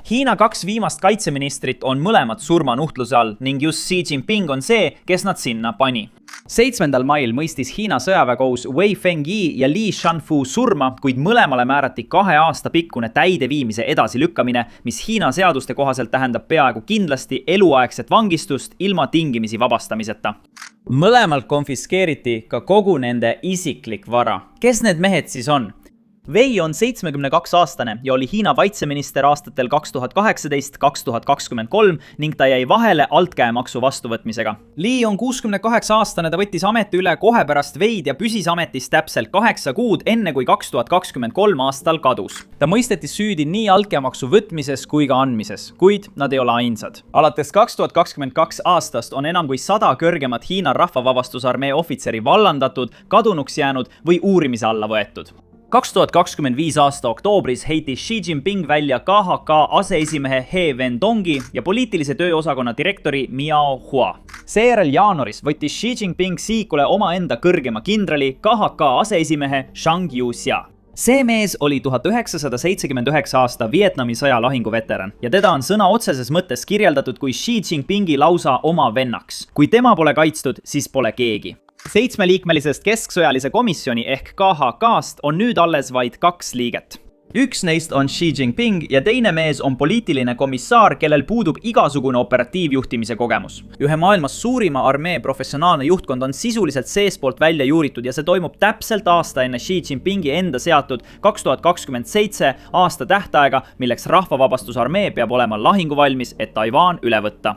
Hiina 2 viimast kaitseministrit on mõlemad surmanuhtluse all ning just Xi Jinping on see, kes nad sinna pani. 7. mail mõistis Hiina sõjaväekohus Wei Fengyi ja Li Shanfu surma, kuid mõlemale määrati 2 aasta pikkune täideviimise edasilükkamine, mis Hiina seaduste kohaselt tähendab peaaegu kindlasti eluaegset vangistust ilma tingimisi vabastamiseta. Mõlemalt konfiskeeriti ka kogu nende isiklik vara. Kes need mehed siis on? Wei on 72-aastane ja oli Hiina kaitseminister aastatel 2018-2023 ning ta jäi vahele altkäemaksu vastuvõtmisega. Li on 68-aastane, ta võttis ameti üle kohe pärast Weid ja püsis ametis täpselt 8 kuud enne kui 2023 aastal kadus. Ta mõisteti süüdi nii altkäemaksu võtmises kui ka andmises, kuid nad ei ole ainsad. Alates 2022 aastast on enam kui 100 kõrgemat Hiina rahvavabastusarmee ohvitseri vallandatud, kadunuks jäänud või uurimise alla võetud. 2025 aasta oktoobris heitis Xi Jinping välja KHK aseesimehe He Wendongi ja poliitilise tööosakonna direktori Miao Hua. Seejärel jaanuaris võttis Xi Jinping sihikule omaenda kõrgema kindrali KHK aseesimehe Zhang Youxia. See mees oli 1979 aasta Vietnami sõja lahinguveteran ja teda on sõna otseses mõttes kirjeldatud kui Xi Jinpingi lausa oma vennaks. Kui tema pole kaitstud, siis pole keegi. 7-liikmelisest kesksõjalise komisjoni ehk KHK-st on nüüd alles vaid 2 liiget. Üks neist on Xi Jinping ja teine mees on poliitiline komissaar, kellel puudub igasugune operatiivjuhtimise kogemus. Ühe maailmas suurima armee professionaalne juhtkond on sisuliselt seespoolt välja juuritud ja see toimub täpselt aasta enne Xi Jinpingi enda seatud 2027 aasta tähtaega, milleks rahvavabastusarmee peab olema lahinguvalmis, et Taiwan üle võtta.